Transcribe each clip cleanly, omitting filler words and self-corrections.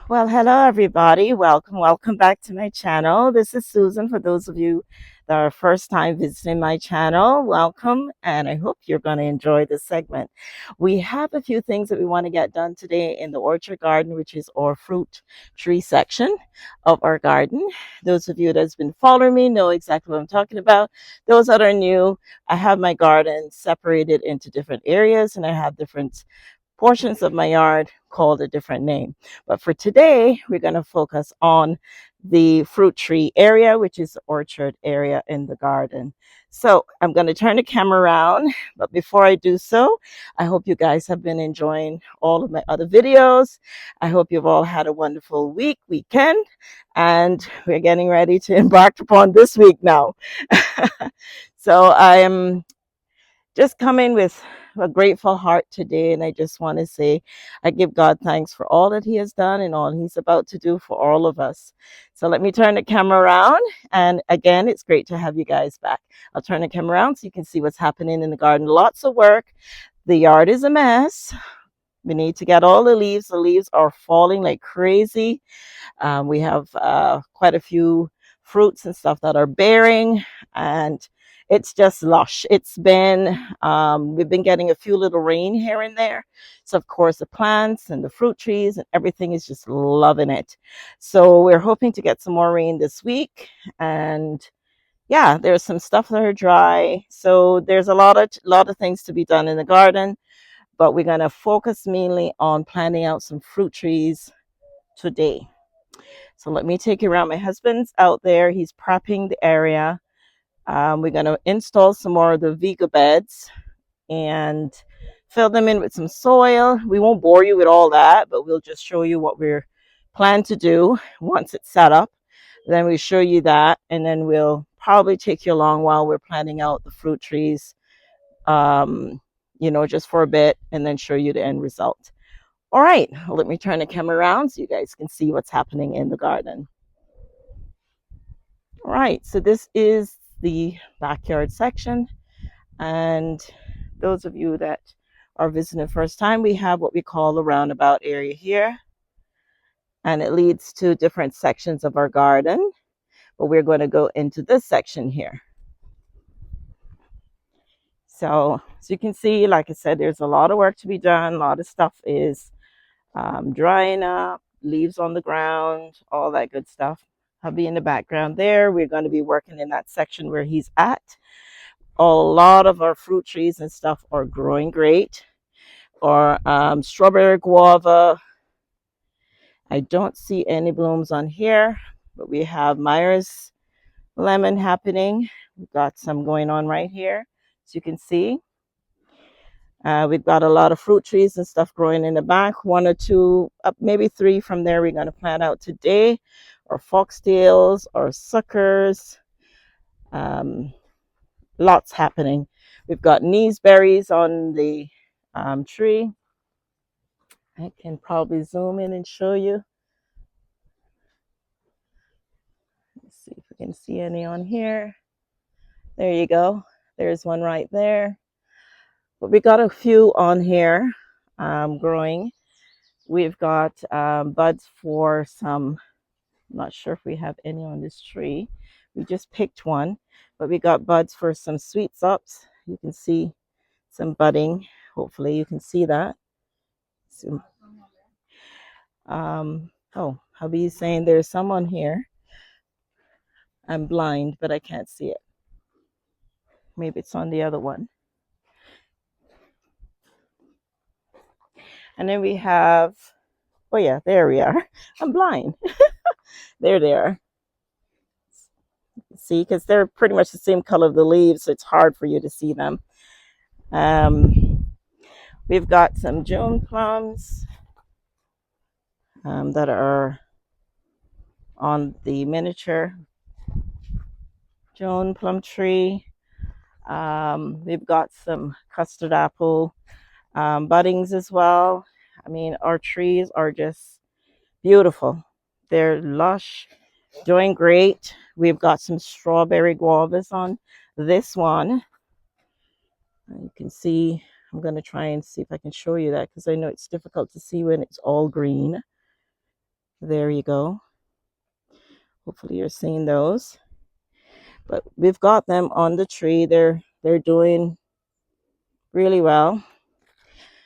Well, hello everybody. Welcome back to my channel. This is Susan. For those of you that are first time visiting my channel, welcome, and I hope you're going to enjoy this segment. We have a few things that we want to get done today in the orchard garden, which is our fruit tree section of our garden. Those of you that's been following me know exactly what I'm talking about. Those that are new, I have my garden separated into different areas, and I have different portions of my yard called a different name. But for today, we're going to focus on the fruit tree area, which is the orchard area in the garden. So I'm going to turn the camera around. But before I do so, I hope you guys have been enjoying all of my other videos. I hope you've all had a wonderful weekend, and we're getting ready to embark upon this week now. So I am just coming with a grateful heart today, and I just want to say I give God thanks for all that He has done and all He's about to do for all of us. So let me turn the camera around, and again, it's great to have you guys back. I'll turn the camera around so you can see what's happening in the garden. Lots of work. The yard is a mess. We need to get all the leaves. The leaves are falling like crazy. We have quite a few fruits and stuff that are bearing, and it's just lush. We've been getting a few little rain here and there. So, of course, the plants and the fruit trees and everything is just loving it. So, we're hoping to get some more rain this week. And yeah, there's some stuff that are dry. So, there's a lot of things to be done in the garden, but we're going to focus mainly on planting out some fruit trees today. So let me take you around. My husband's out there. He's prepping the area. We're going to install some more of the Vega beds and fill them in with some soil. We won't bore you with all that, but we'll just show you what we're planning to do once it's set up. Then we show you that, and then we'll probably take you along while we're planting out the fruit trees, just for a bit, and then show you the end result. All right, let me turn the camera around so you guys can see what's happening in the garden. All right, so this is the backyard section. And those of you that are visiting the first time, we have what we call the roundabout area here. And it leads to different sections of our garden. But we're going to go into this section here. So as you can see, like I said, there's a lot of work to be done. A lot of stuff is drying up, leaves on the ground, all that good stuff. I'll be in the background there. We're going to be working in that section where he's at. A lot of our fruit trees and stuff are growing great. Or strawberry guava. I don't see any blooms on here, but we have Myers lemon happening. We've got some going on right here, as you can see. We've got a lot of fruit trees and stuff growing in the back. One or two, maybe three from there we're going to plant out today. Or foxtails or suckers. Lots happening. We've got berries on the tree. I can probably zoom in and show you. Let's see if we can see any on here. There you go. There's one right there. But we got a few on here growing. We've got buds for some. I'm not sure if we have any on this tree. We just picked one, but we got buds for some sweet ups. You can see some budding. Hopefully you can see that. So, hubby's saying there's some on here. I'm blind, but I can't see it. Maybe it's on the other one. And then we have, oh yeah, there we are. I'm blind. There they are. See, because they're pretty much the same color of the leaves, so it's hard for you to see them. We've got some June plums that are on the miniature June plum tree. We've got some custard apple buddings as well. I mean, our trees are just beautiful. They're lush, doing great. We've got some strawberry guavas on this one. You can see, I'm going to try and see if I can show you that because I know it's difficult to see when it's all green. There you go. Hopefully you're seeing those. But we've got them on the tree. They're doing really well.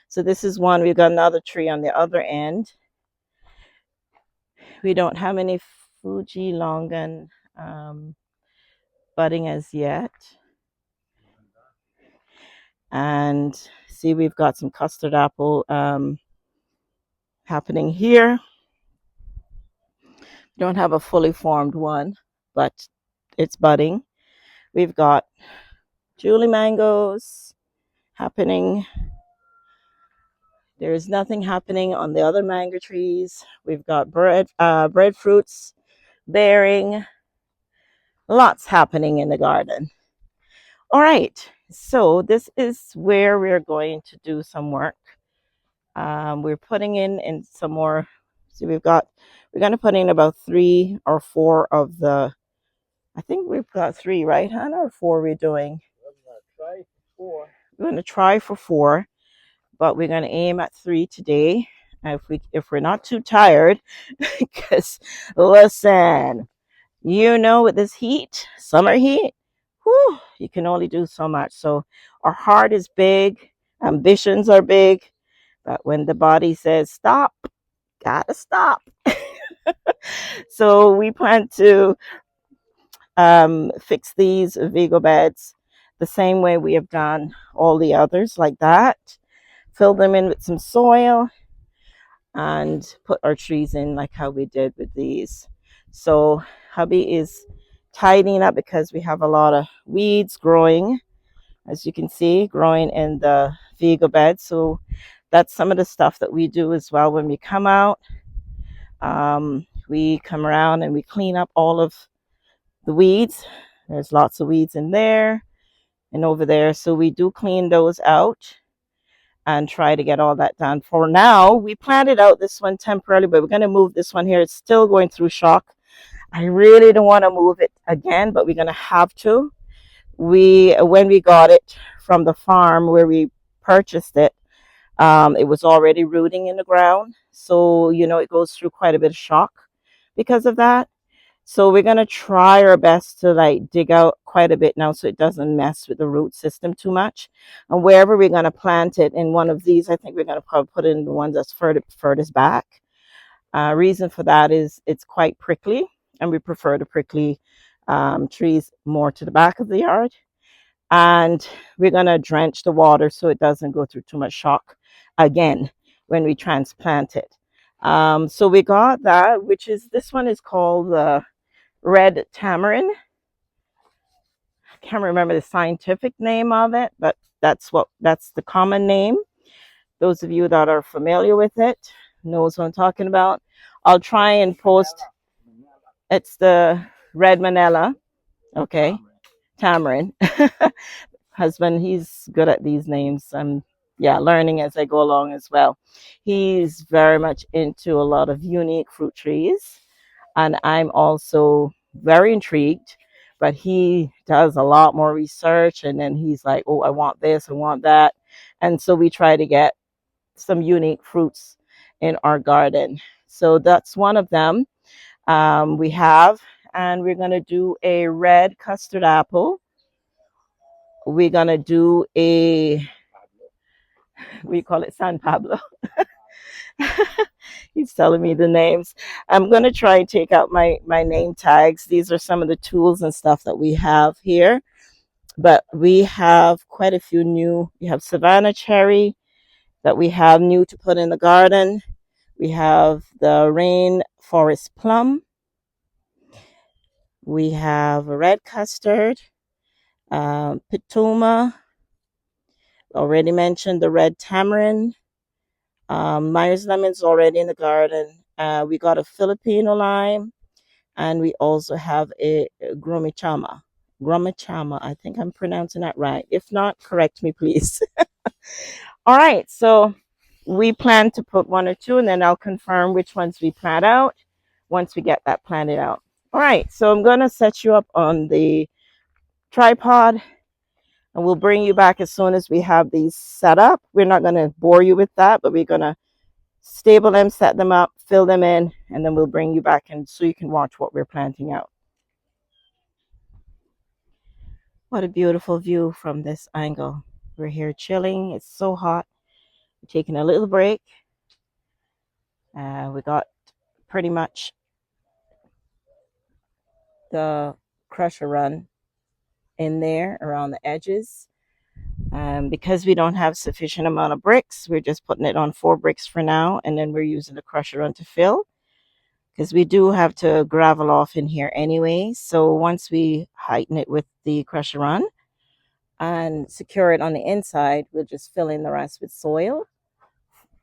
So this is one. We've got another tree on the other end. We don't have any Fuji longan budding as yet. And see, we've got some custard apple happening here. Don't have a fully formed one, but it's budding. We've got Julie mangoes happening. There is nothing happening on the other mango trees. We've got breadfruits bearing. Lots happening in the garden. All right, so this is where we're going to do some work. We're putting in some more. See, we're going to put in about 3 or 4 of the. I think we've got 3, right, Hannah, or 4 we're doing. We're going to try for 4, but we're going to aim at 3 today. If we're not too tired, because listen, with this heat, summer heat, whew, you can only do so much. So our heart is big, ambitions are big, but when the body says stop, gotta stop. So we plan to fix these Vigo beds the same way we have done all the others, like that. Fill them in with some soil and put our trees in like how we did with these. So hubby is tidying up because we have a lot of weeds growing, as you can see, growing in the Vigo bed. So that's some of the stuff that we do as well when we come out. We come around and we clean up all of the weeds. There's lots of weeds in there and over there. So we do clean those out and try to get all that done. For now, we planted out this one temporarily, but we're going to move this one here. It's still going through shock. I really don't want to move it again, but we're going to have to. When we got it from the farm where we purchased it, it was already rooting in the ground. So, it goes through quite a bit of shock because of that. So we're going to try our best to dig out quite a bit now so it doesn't mess with the root system too much. And wherever we're going to plant it in one of these, I think we're going to probably put it in the one that's furthest back. Reason for that is it's quite prickly, and we prefer the prickly trees more to the back of the yard. And we're going to drench the water so it doesn't go through too much shock again when we transplant it. So we got that, this one is called the red tamarind. I can't remember the scientific name of it, but that's the common name. Those of you that are familiar with it knows what I'm talking about. I'll try and post. It's the red manila. Okay, tamarind. Husband, he's good at these names. I'm learning as I go along as well. He's very much into a lot of unique fruit trees, and I'm also very intrigued, but he does a lot more research, and then he's like, oh, I want this, I want that. And so we try to get some unique fruits in our garden. So that's one of them we have. And we're going to do a red custard apple. We're going to do we call it San Pablo. He's telling me the names. I'm going to try and take out my name tags. These are some of the tools and stuff that we have here. But we have quite a few new. We have Savannah cherry that we have new to put in the garden. We have the rainforest plum. We have a red custard, pituma. Already mentioned the red tamarind. Myers lemon's already in the garden. We got a Filipino lime, and we also have a gromichama. Gromichama, I think I'm pronouncing that right. If not, correct me, please. All right, so we plan to put 1 or 2, and then I'll confirm which ones we plant out once we get that planted out. All right, so I'm going to set you up on the tripod, and we'll bring you back as soon as we have these set up. We're not going to bore you with that, but we're going to stable them, set them up, fill them in, and then we'll bring you back and so you can watch what we're planting out. What a beautiful view from this angle. We're here chilling. It's so hot. We're taking a little break. We got pretty much the crusher run in there around the edges. Because we don't have sufficient amount of bricks, we're just putting it on 4 bricks for now, and then we're using the crusher run to fill, because we do have to gravel off in here anyway. So once we heighten it with the crusher run and secure it on the inside, we'll just fill in the rest with soil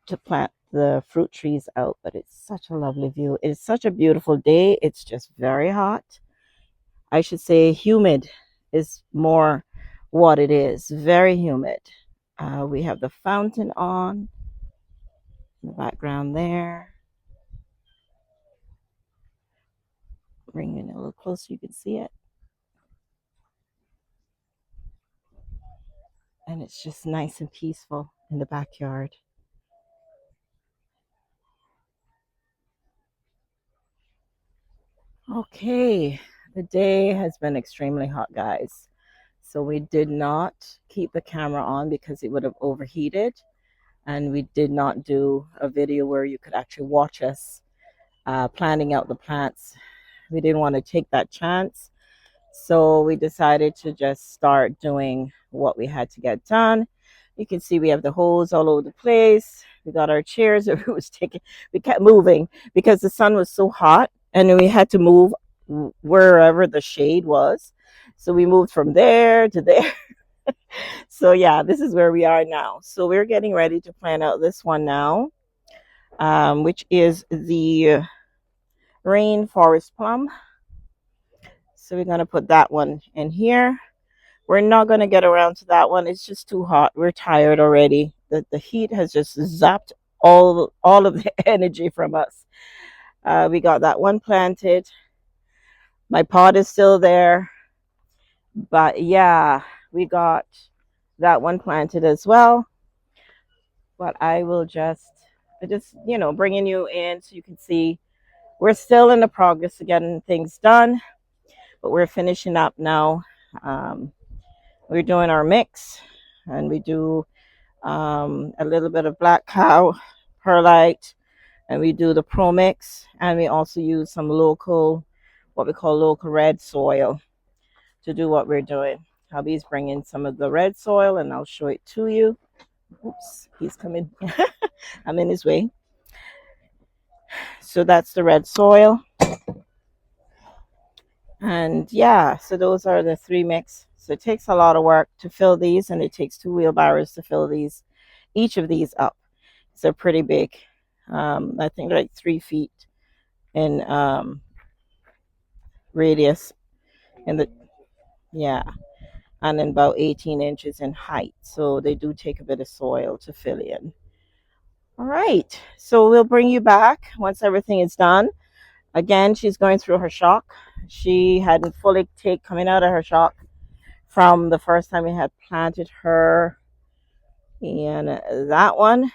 to plant the fruit trees out. But it's such a lovely view. It's such a beautiful day. It's just very hot. I should say humid is more what it is. Very humid. We have the fountain on in the background there. Bringing it a little closer, you can see it. And it's just nice and peaceful in the backyard. Okay, the day has been extremely hot, guys. So we did not keep the camera on because it would have overheated. And we did not do a video where you could actually watch us planting out the plants. We didn't want to take that chance. So we decided to just start doing what we had to get done. You can see we have the holes all over the place. We got our chairs. We kept moving because the sun was so hot, and we had to move wherever the shade was. So we moved from there to there. So yeah, this is where we are now. So we're getting ready to plant out this one now, which is the rainforest plum. So we're going to put that one in here. We're not going to get around to that one. It's just too hot. We're tired already. The heat has just zapped all of the energy from us. We got that one planted. My pot is still there. But yeah, we got that one planted as well. But I just, bringing you in so you can see we're still in the progress of getting things done. But we're finishing up now. We're doing our mix, and we do a little bit of black cow perlite, and we do the pro mix, and we also use some local, what we call local red soil to do what we're doing. Hubby's bringing some of the red soil, and I'll show it to you. Oops, he's coming. I'm in his way. So that's the red soil. And yeah, so those are the 3 mix. So it takes a lot of work to fill these, and it takes 2 wheelbarrows to fill each of these up. So they're pretty big. I think they're like 3 feet in radius, and and then about 18 inches in height. So they do take a bit of soil to fill in. All right, so we'll bring you back once everything is done. Again, she's going through her shock. She hadn't fully coming out of her shock from the first time we had planted her in that one,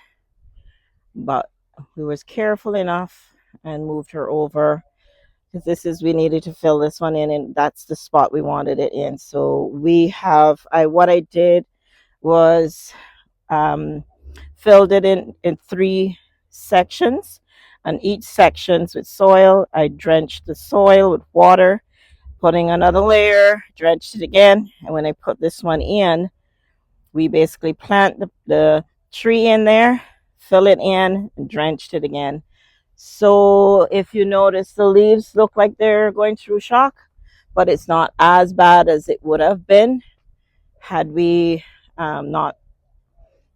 but we was careful enough and moved her over, because we needed to fill this one in, and that's the spot we wanted it in. So what I did was filled it in 3 sections, and each sections with soil. I drenched the soil with water, putting another layer, drenched it again, and when I put this one in, we basically plant the tree in there, fill it in, and drenched it again. So if you notice, the leaves look like they're going through shock, but it's not as bad as it would have been had we not,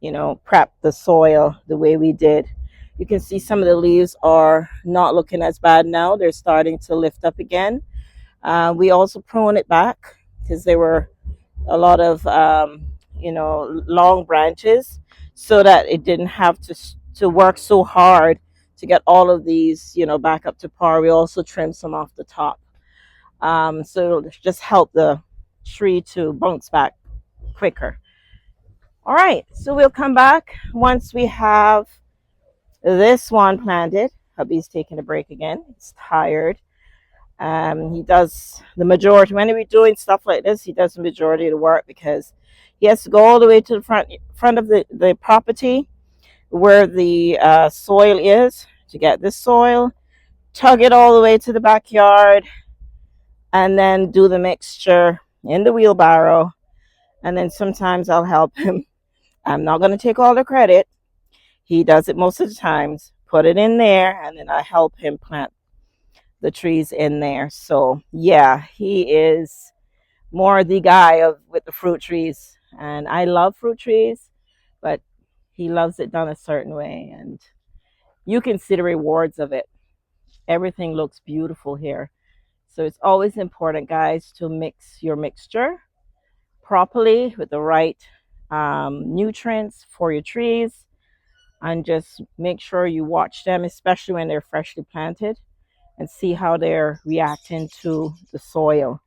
prepped the soil the way we did. You can see some of the leaves are not looking as bad now. They're starting to lift up again. We also prune it back because there were a lot of, long branches, so that it didn't have to work so hard to get all of these, back up to par. We also trimmed some off the top. So it'll just help the tree to bounce back quicker. All right, so we'll come back once we have This one planted. Hubby's taking a break again. He's tired. He does the majority when we're doing stuff like this. He does the majority of the work because he has to go all the way to the front of the property where the soil is to get this soil, tug it all the way to the backyard, and then do the mixture in the wheelbarrow. And then sometimes I'll help him. I'm not going to take all the credit. He does it most of the times. Put it in there, and then I help him plant the trees in there. So yeah, he is more the guy of with the fruit trees, and I love fruit trees, but he loves it done a certain way, and you can see the rewards of it. Everything looks beautiful here. So it's always important, guys, to mix your mixture properly with the right nutrients for your trees, and just make sure you watch them, especially when they're freshly planted, and see how they're reacting to the soil.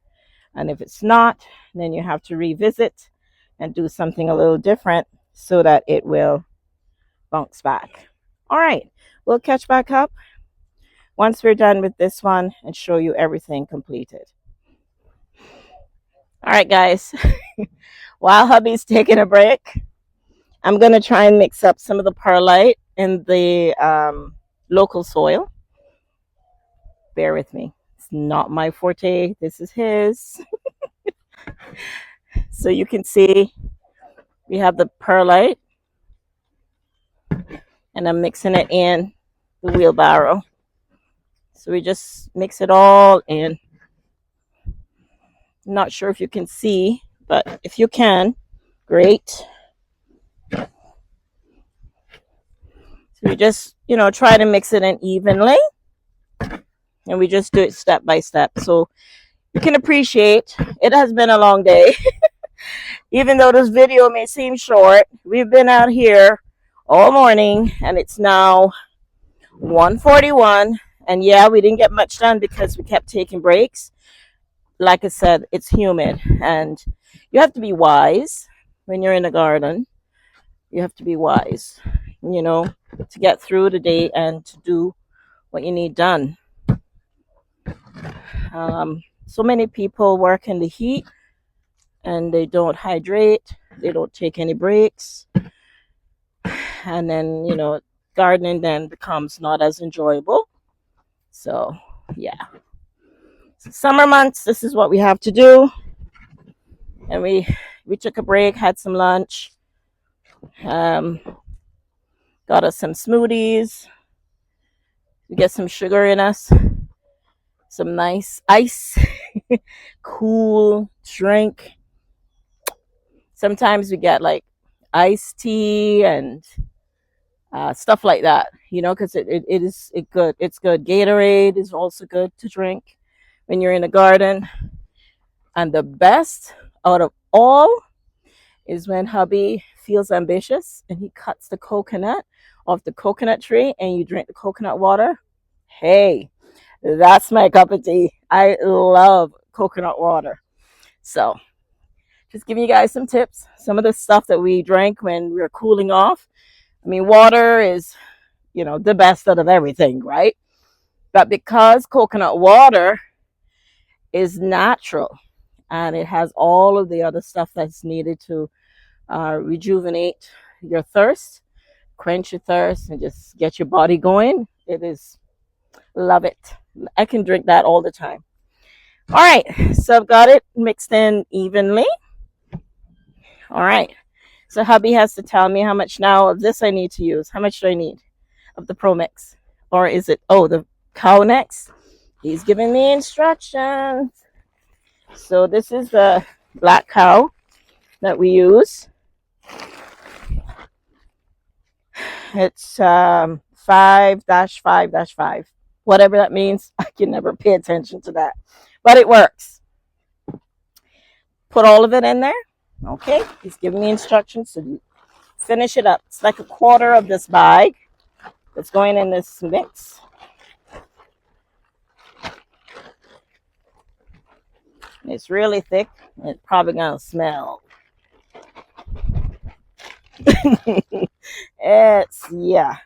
And if it's not, then you have to revisit and do something a little different so that it will bounce back. All right, we'll catch back up once we're done with this one and show you everything completed. All right, guys, while hubby's taking a break, I'm going to try and mix up some of the perlite in the local soil. Bear with me. It's not my forte. This is his. So you can see we have the perlite, and I'm mixing it in the wheelbarrow. So we just mix it all in. I'm not sure if you can see, but if you can, great. So we just, try to mix it in evenly. And we just do it step by step. So you can appreciate it has been a long day. Even though this video may seem short, we've been out here all morning, and it's now 1:41. And yeah, we didn't get much done because we kept taking breaks. Like I said, it's humid, and you have to be wise when you're in a garden. You have to be wise, to get through the day and to do what you need done. So many people work in the heat, and they don't hydrate. They don't take any breaks. And then, gardening then becomes not as enjoyable. So, yeah. Summer months, this is what we have to do. And we took a break, had some lunch, got us some smoothies. We get some sugar in us, some nice ice, cool drink. Sometimes we get like iced tea and stuff like that, because it is good. It's good. Gatorade is also good to drink when you're in the garden. And the best out of all is when hubby feels ambitious and he cuts the coconut off the coconut tree and you drink the coconut water. Hey, that's my cup of tea. I love coconut water. So just giving you guys some tips, some of the stuff that we drank when we were cooling off. I mean, water is, the best out of everything, right? But because coconut water is natural and it has all of the other stuff that's needed to rejuvenate your thirst, quench your thirst, and just get your body going, love it. I can drink that all the time. All right, so I've got it mixed in evenly. All right, so hubby has to tell me how much now of this I need to use. How much do I need of the Pro Mix? Or is it, the cow next? He's giving me instructions. So this is the black cow that we use. It's 5-5-5. Whatever that means, I can never pay attention to that. But it works. Put all of it in there. Okay, he's giving me instructions to finish it up. It's like a quarter of this bag that's going in this mix. It's really thick. It's probably gonna smell. Yeah.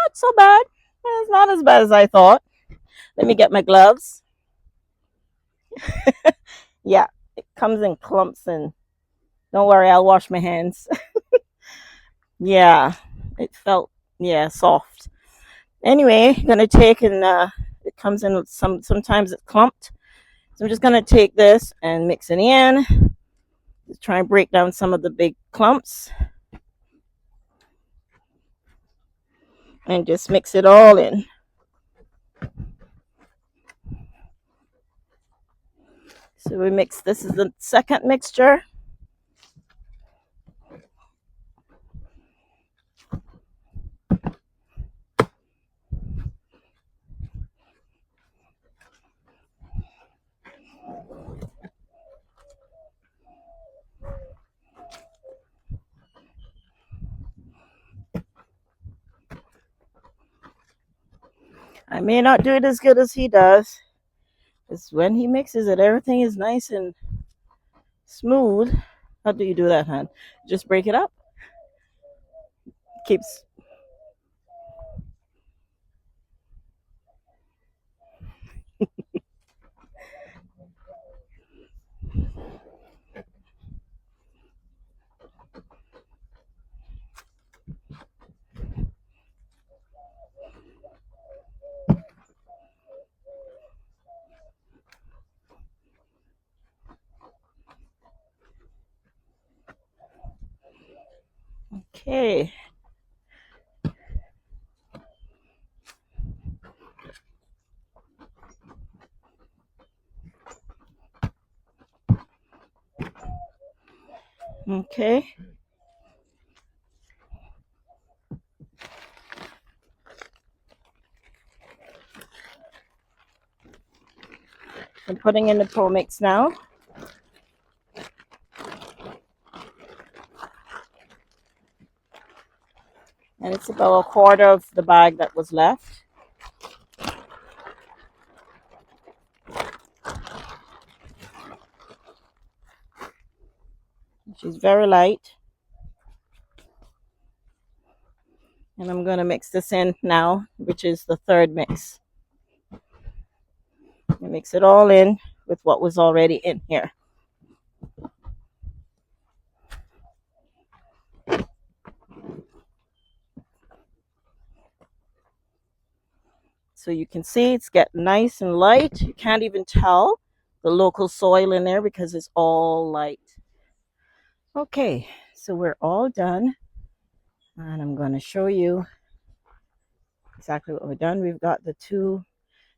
not so bad. It's not as bad as I thought. Let me get my gloves. Yeah, it comes in clumps, and don't worry, I'll wash my hands. Yeah, it felt, yeah, soft. Anyway, gonna take and it comes in with sometimes it's clumped. So I'm just gonna take this and mix it in. Try and break down some of the big clumps and just mix it all in. So we mix, this is the second mixture. I may not do it as good as he does. Because when he mixes it, everything is nice and smooth. How do you do that, hon? Just break it up. Keeps. Okay. Okay. I'm putting in the pro mix now. And it's about a quarter of the bag that was left. She's very light. And I'm going to mix this in now, which is the third mix. I mix it all in with what was already in here. So you can see it's getting nice and light. You can't even tell the local soil in there because it's all light. Okay, so we're all done. And I'm going to show you exactly what we've done. We've got the two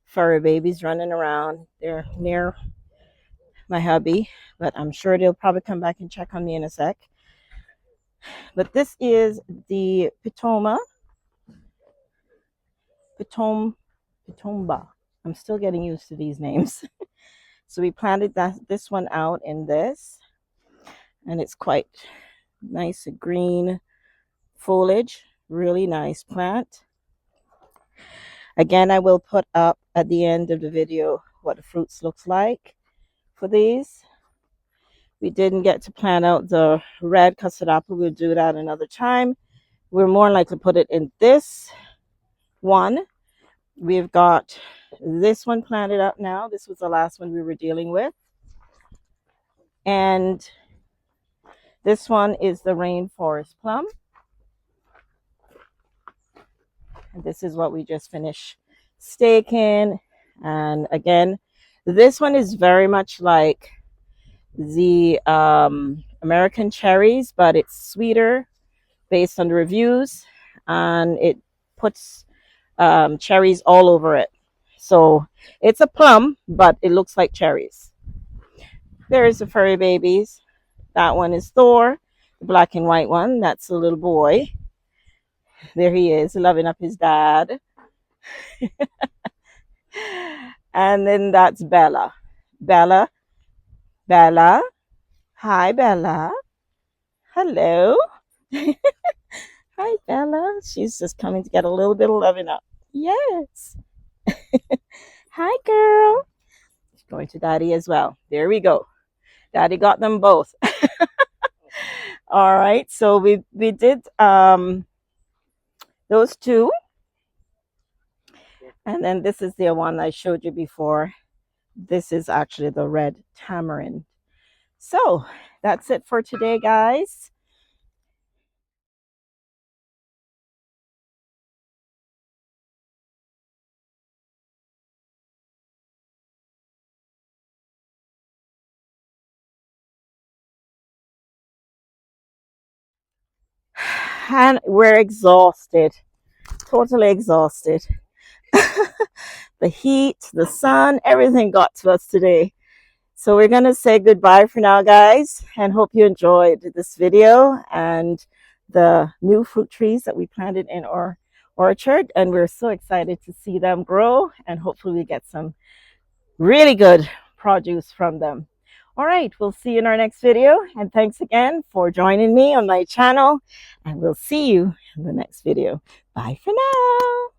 furry babies running around. They're near my hubby, but I'm sure they'll probably come back and check on me in a sec. But this is the Pitomba. I'm still getting used to these names. So we planted this one out in this, and it's quite nice green foliage, really nice plant. Again, I will put up at the end of the video what the fruits looks like for these. We didn't get to plant out the red custard apple. We'll do that another time. We're more likely to put it in this one. We've got this one planted up now. This was the last one we were dealing with. And this one is the rainforest plum. And this is what we just finished staking. And again, this one is very much like the American cherries, but it's sweeter based on the reviews, and it puts cherries all over it. So it's a plum, but it looks like cherries. There's the furry babies. That one is Thor, the black and white one. That's the little boy. There he is, loving up his dad. And then that's Bella. Bella. Bella. Hi, Bella. Hello. Hi, Bella. She's just coming to get a little bit of loving up. Yes. Hi, girl. She's going to Daddy as well. There we go. Daddy got them both. All right. So we did those two. And then this is the one I showed you before. This is actually the red tamarind. So that's it for today, guys. And we're exhausted, totally exhausted. The heat, the sun, everything got to us today. So we're going to say goodbye for now, guys, and hope you enjoyed this video and the new fruit trees that we planted in our orchard. And we're so excited to see them grow, and hopefully we get some really good produce from them. All right, we'll see you in our next video. And thanks again for joining me on my channel. And we'll see you in the next video. Bye for now.